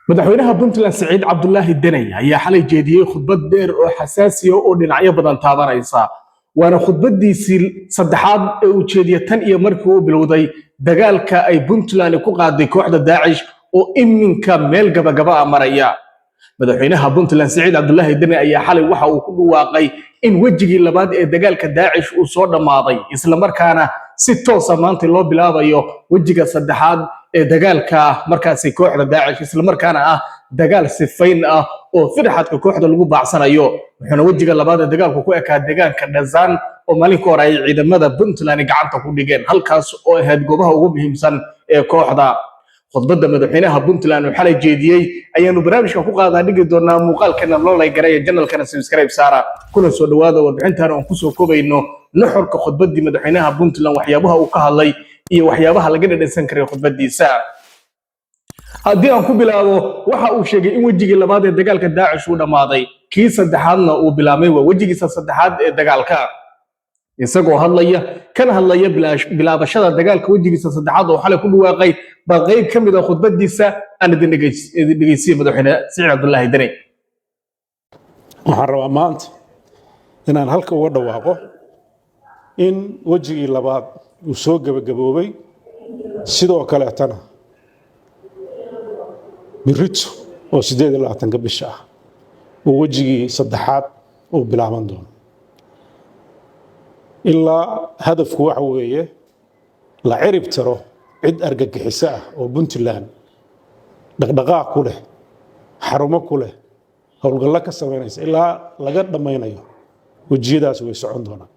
madaxweynaha Puntland Saciid Cabdullaahi Danay ayaa xalay jeediyay khudbad dheer oo xasaasi ah oo dhinacyo badan taabanaysa waana khudbadiisii saddexaad ee uu jeediyay tan iyo markii uu bilowday dagaalka ay Puntland ku qaaday kooxda Daacish oo iminka meel gabagaba maraya madaxweynaha Puntland Saciid Cabdullaahi Danay ayaa xalay waxa uu ku dhawaaqay in wajigii labaad ee dagaalka Daacish uu soo dhamaaday isla markaana si toos ah maanta loo bilaabayo wajiga saddexaad ee dagaalka markaasi kooxda Daacish isla markaana ah dagaal sifayn ah oo firxadka kooxda lagu baacsanayo wuxuuna wajiga labaad ee dagaalku ku ekaa deegaanka Dhazan oo maalin ka hor ay ciidamada Puntland gacanta ku dhigeen halkaas oo ahayd goobaha ugu muhiimsan ee kooxda khudbadda madaxweynaha Puntland oo xalay jeediyay ayaanu barnaamijka ku qaadaa dhigi doonaa muuqaalkana loo like channelkana subscribe saara kuna soo dhawaada warbixintan oo ku soo koobayno nuxurka khudbaddii madaxweynaha Puntland waxyaabaha uu ka hadlay iyo waxyaabaha laga dhadhansan karay khudbadiisa haddii aan ku bilaabo waxa uu sheegay in wajigii labaad ee dagaalka Daacish uu dhamaaday kii saddexaadna uu bilaabay wajigiisa saddexaad ee dagaalka isagoo hadlaya bilaabashada dagaalka wajigiisa saddexaad oo xalay ku dhawaaqay bal qayb ka mid ah khudbadiisa aan idin dhageysiyo madaxweyne Saciid Cabdullaahi Danay waxaan rabaa maanta inaan halka uga dhawaaqo in wajigii labaad uu soo gabagaboobay sidoo kaleetana birito oo 28 bisha ah oo wajigii saddexaad uu bilaaban doono ilaa hadafku waxa weeye la cirib tiro cid argagixisa ah oo Puntland dhaqdhaqaaq ku leh xarumo ku leh howlgallo ka sameynaysa ilaa laga dhamaynayo wajiyadaas way socon doonaan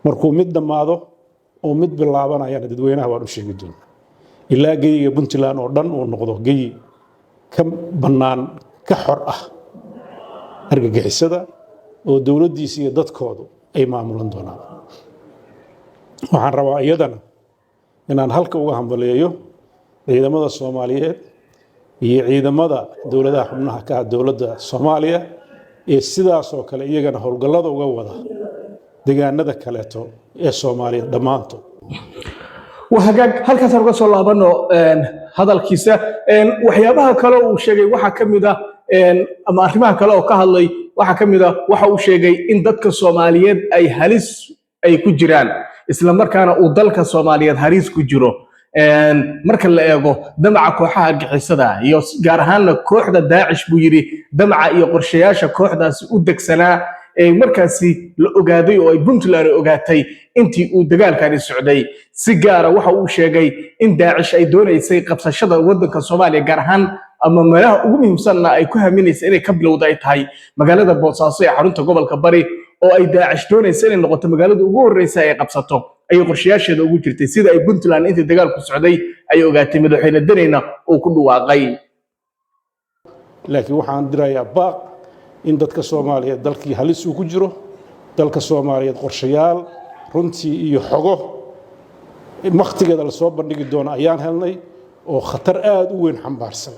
markuu mid dhamaado oo mid bilaabanayana dadweynaha waan u sheegi doonaa ilaa geeyiga Puntland oo dhan uu noqdo geeyi ka bannaan ka xor ah argagixisada oo dawladdiisa iyo dadkoodu ay maamulan doonaan waxaan rabaa iyadana inaan halka uga hambaleeyo ciidamada Soomaaliyeed iyo ciidamada dawladaha xubnaha ka ah dawladda Soomaaliya ee sidaas oo kale iyagana howlgallada uga wada deegaanada kaleeto ee Soomaaliya dhamaanto وهاجاك هل كسر قصة الله بنو هذا الكيسة وحيابها كلا وشجع وحكمده أما أخيمها كلا وكهالي وحكمده وحوشجع إن ضدك الصوماليات أي هلس أي كجيران إسلام مركانا وضلك الصوماليات هريس كجرو مركل لأجو دمع كوحة جحسدا يوس جارهان كوحدة داعش بيجري دمع يقرشياش كوحدة سودك سنة markaasi la ogaaday oo ay Puntland ogaatay intii uu dagaalkan socday si gaar ah waxa uu sheegay in Daacish ay doonaysay qabsashada wadanka Soomaaliya gaar ahaan ama meelaha ugu muhiimsan ay ku haminaysay inay ka bilowday tahay magaalada Boosaaso ee xarunta gobolka Bari oo ay Daacish doonaysay inay noqoto magaalada ugu horeysa ay qabsato ay qorshayaasheeda ugu jirtay sida ay Puntland intii dagaalku socday ay ogaatay madaxweyne Danayna oo ku dhawaaqay laakiin waxaan dirayaa baaq in dadka Soomaaliyeed dalkii halis uu ku jiro dalka Soomaaliyeed qorshayaal runtii iyo xogo waqtigeeda la soo bandhigi doono ayaan helnay oo khatar aad u weyn xambaarsan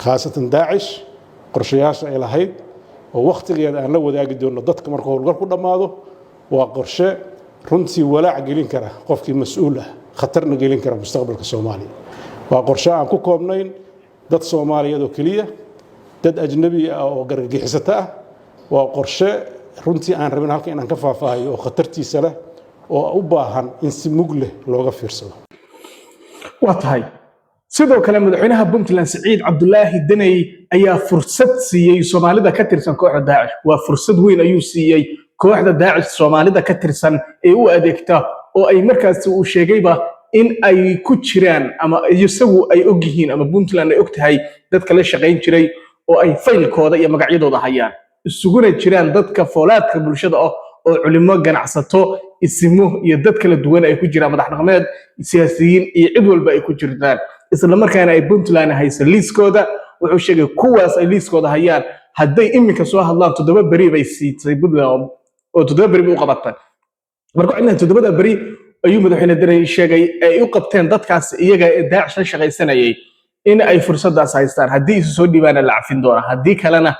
khaasatan Daacish qorshayaasha ay lahayd oo waqtigeeda aan la wadaagi doono dadka marka howlgal ku dhamaado waa qorshe runtii walaac gelin kara qofkii mas'uul ah khatarna gelin kara mustaqbalka Soomaaliya waa qorshe aan ku koobnayn dad Soomaaliyeed oo kaliya dad ajnabi ah oo gargixisata ah waa qorshe runtii aan rabin halka inaan ka faahfaahiyo oo khatartiisa leh oo u baahan in si mug leh looga fiirsado watahay sidoo kale madaxweynaha Puntland Saciid Cabdullaahi Danay ayaa fursad siiyay Soomaalida ka tirsan kooxda Daacish waa fursad weyn ayuu siiyay kooxda Daacish Soomaalida ka tirsan ee u adeegta oo ay markaas uu sheegayba in ay ku jiraan ama isagu ay og yihiin ama Puntland ay og tahay dadka la shaqeyn jiray oo ay faylkooda iyo magacyadooda hayaan isuguna jiraan dadka foolaadka bulshada oo culimo ganacsato isimo iyo dad kala duwan ay ku jiraan madax dhaqameed siyaasiyiin iyo cid walba ay ku jirtaan isla markaana ay Puntland hayso liiskooda wuxuu sheegay kuwaas ay liiskooda hayaan hadday iminka soo hadlaan 7 bari bay siisay Puntland oo 7 bari u qabatay marka inay 7 bari ayuu madaxweyne Danay sheegay ay u qabteen dadkaas iyaga ee Daacish la shaqaysanayay in ay fursadaas haystaan haddii isu soo dhibaana la cafin doono haddii kalena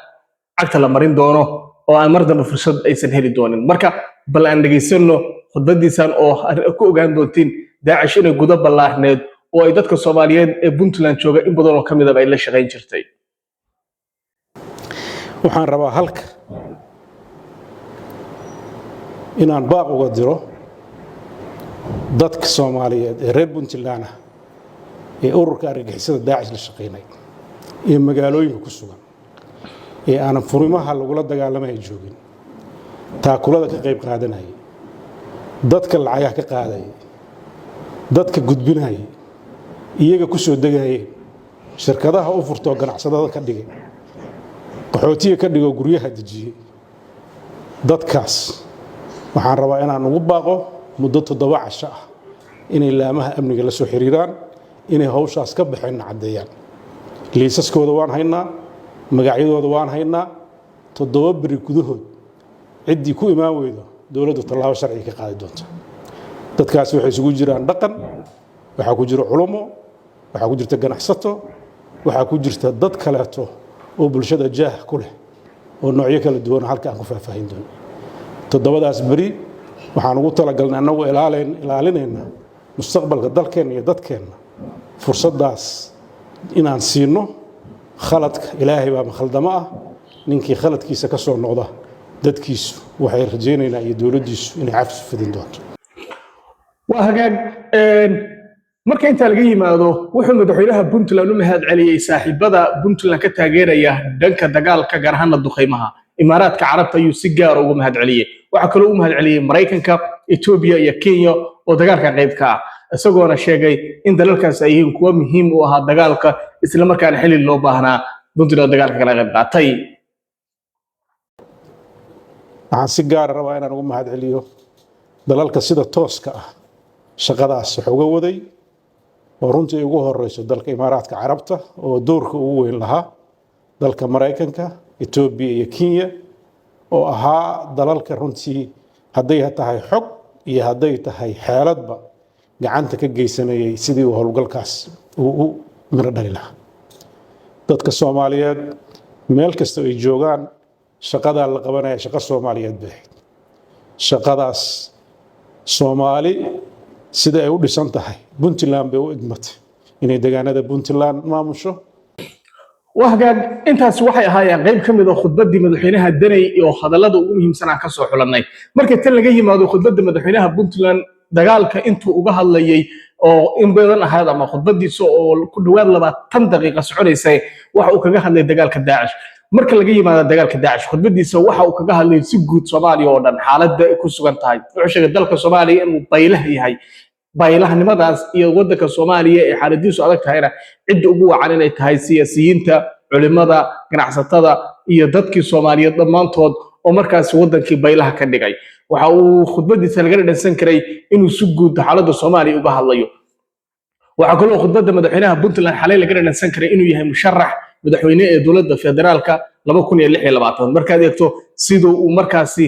cagta la marin doono oo aan mar dambe fursad aysan heli doonin marka bal aan dhageysano khudbadiisan oo ku ogaan doontiin Daacish inay gudo ballaahneed oo ay dadka Soomaaliyeed ee Puntland jooga in badan oo kamid ah ay la shaqeyn jirtay. waxaan rabaa halka inaan baaq uga diro dadka Soomaaliyeed ee reer Puntland ah ee ururka argagixisada Daacish la shaqeynay ee magaalooyinka ku sugan ee aanan furimaha lagula dagaalamay joogin taakulada ka qayb qaadanay dadka lacagaha ka qaaday dadka gudbinay iyaga ku soo degayay shirkadaha u furto ganacsadada ka dhigay qaxootiga ka dhigo guryaha dejiyay dadkaas waxaan rabaa inaan ugu baaqo muddo 7 casho ah inay laamaha amniga la soo xiriiraan inay hawshaas ka baxeen cadeeyaan liisaskooda waan haynaa magacyadooda waan haynaa 7 bari gudahood ciddii ku imaan weydo dawladdu tallaabo sharci ka qaadi doonto dadkaas waxay isugu jiraan dhaqan waxa ku jira culimo waxa ku jirta ganacsato waxa ku jirta dad kaleeto oo bulshada jaah ku leh oo noocyo kala duwan halka aan ku faahfaahin doono 7daas bari waxaan ugu talagalnay annagu ilaalinayna mustaqbalka dalkeena iyo dadkeena fursadaas inaan siino khaladka ilaahay baa khaldama ah ninkii khaladkiisa ka soo noqda dadkiisu waxay rajaynaynaa iyo dawladdiisu inay cafis fidin doonto waa hagaag marka inta laga yimaado wuxuu madaxweynaha Puntland u mahad celiyay saaxiibada Puntland ka taageeraya dhanka dagaalka gaar ahaan duqeymaha Imaaraadka Carabta ayuu si gaar ah ugu mahad celiyay waxa kale uu mahad celiyay Mareykanka Ethiopia iyo Kenya oo dagaalka qayb ka ah isagoona sheegay in dalalkaas ay yihiin kuwa muhiim u ah dagaalka isla markaana xilli loo baahnaa Puntland dagaalka kala qayb qaatay waxaan si gaar ah rabaa inaan ugu mahad celiyo dalalka sida tooska ah shaqadaas uga waday oo runtii ugu horeyso dalka Imaaraadka Carabta oo doorka ugu weyn lahaa dalka Mareykanka Ethiopia iyo Kenya oo ahaa dalalka runtii hadday tahay xog iyo hadday tahay xeeladba gacanta ka geysanayay sidii uu howlgalkaas uu miro dhali lahaa dadka Soomaaliyeed meel kasta ay joogaan shaqada la qabanaya shaqo Soomaaliyeed bay shaqadaas Soomaali sida ay u dhisan tahay Puntland bay u igmatay inay deegaanada Puntland maamusho wahagaag intaas waxay ahaayeen qayb kamid ah khudbadii madaxweynaha Danay oo hadallada ugu muhiimsan aan ka soo xulanay markii tan laga yimaado khudbadda madaxweynaha Puntland dagaalka intuu uga hadlayay oo in badan ahayd ama khudbadiisa oo ku dhawaad 20 daqiiqo soconaysay waxa uu kaga hadlay dagaalka Daacish marka laga yimaado dagaalka Daacish khudbadiisa waxa uu kaga hadlay si guud Soomaaliya oo dhan xaaladda ay ku sugan tahay wuxuu sheegay dalka Soomaaliya inuu baylah yahay baylahnimadaas iyo wadanka Soomaaliya ee xaaladiisu adag tahayna cid ugu wacan inay tahay siyaasiyiinta culimada ganacsatada iyo dadkii Soomaaliyeed dhamaantood oo markaas wadankii baylaha ka dhigay waxa uu khudbadiisa laga dhansan karay inuu si guud xaaladda Soomaaliya uga hadlayo waxa kale oo khudbadda madaxweynaha Puntland xalay laga dhansan karay inuu yahay musharax madaxweyne ee dawladda federaalka 2026 markaad eegto sidoo uu markaasi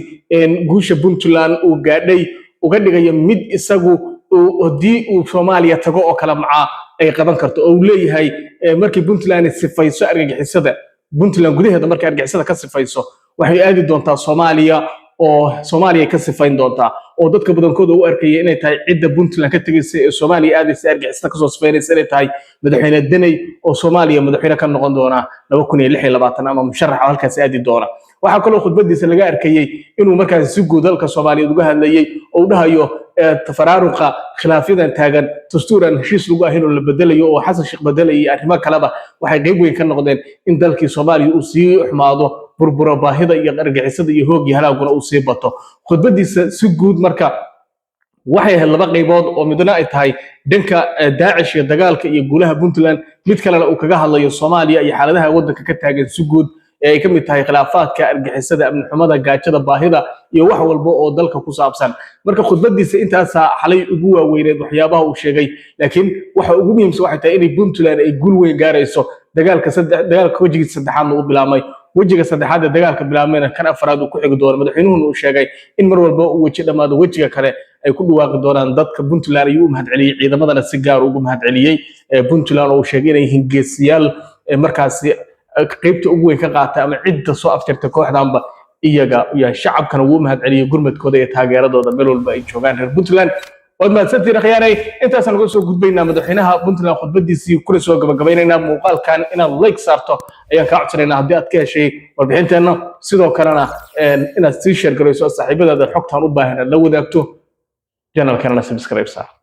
guusha Puntland uu gaadhay uga dhigayo mid isagu hadii uu Soomaaliya tago oo kala macaa ay qaban karto oo uu leeyahay markii Puntland sifayso argagixisada Puntland gudaheeda markii argagixisada ka sifayso waxay aadi doontaa Soomaaliya oo Soomaaliya ka sifayn doontaa oo dadka badankooda u arkay inay tahay cidda Puntland ka tagaysay ee Soomaaliya aadaysa argagixisada ka soo sifaynaysa inay tahay madaxweyne Danay oo Soomaaliya madaxweyne ka noqon doona 2026 ama musharax halkaas aadi doona waxa kale oo khudbadiisa laga arkayay inuu markaas si guud dalka Soomaaliya uga hadlayay oo dhahayo tafaraaruqa khilaafadan taagan dastuuran heshiis lagu ahayn oo la bedelayo oo Xasan Sheekh bedelay arrimo kaleba waxay qayb weyn ka noqdeen in dalkii Soomaaliya uu sii xumaado burbura baahida iyo argagixisada iyo hoogii halaaguna uu sii bato khudbadiisa si guud marka waxay ahayd 2 qaybood oo midna ay tahay dhanka Daacish iyo dagaalka iyo guulaha Puntland mid kale uu kaga hadlayo Soomaaliya iyo xaaladaha wadanka ka taagan si guud ay ka mid tahay khilaafaadka argagixisada amni xumada gaajada baahida iyo wax walba oo dalka ku saabsan marka khudbadiisa intaas xalay ugu waaweyneed waxyaabaha uu sheegay laakiin waxa ugu muhiimsan waxay tahay in Puntland ay guul weyn gaarayso dagaalka wajigiisa saddexaad uu bilaabmay wajiga saddexaad ee dagaalka bilaabmayna kan afraad uu ku xigi doono madaxweynuhu uu sheegay in mar walba uu waji dhamaado wajiga kale ay ku dhawaaqi doonaan dadka Puntland ayuu mahad celiyay ciidamadana si gaar ugu mahad celiyay Puntland oo sheegay inay hingeesiyaal markaasi qaybta ugu weyn ka qaatay ama cidda soo afjartay kooxdanba iyaga iyo shacabkana uu mahad celiyay gurmadkooda iyo taageeradooda meel walba ay joogaan reer Puntland وما تسنتين خياني أنت سنقول سو قد بينا مدحينها بنتنا خد بدي سي كل سو قبينا مقال كان إن اللايك صارته أيام كعشرين هديات كذا شيء وبحنت إنه سيدو كرنا إن استيشر كريسو صاحبنا هذا الحكت هنوبه هنا لو ذاكتو جنال كان سبسكرايب صار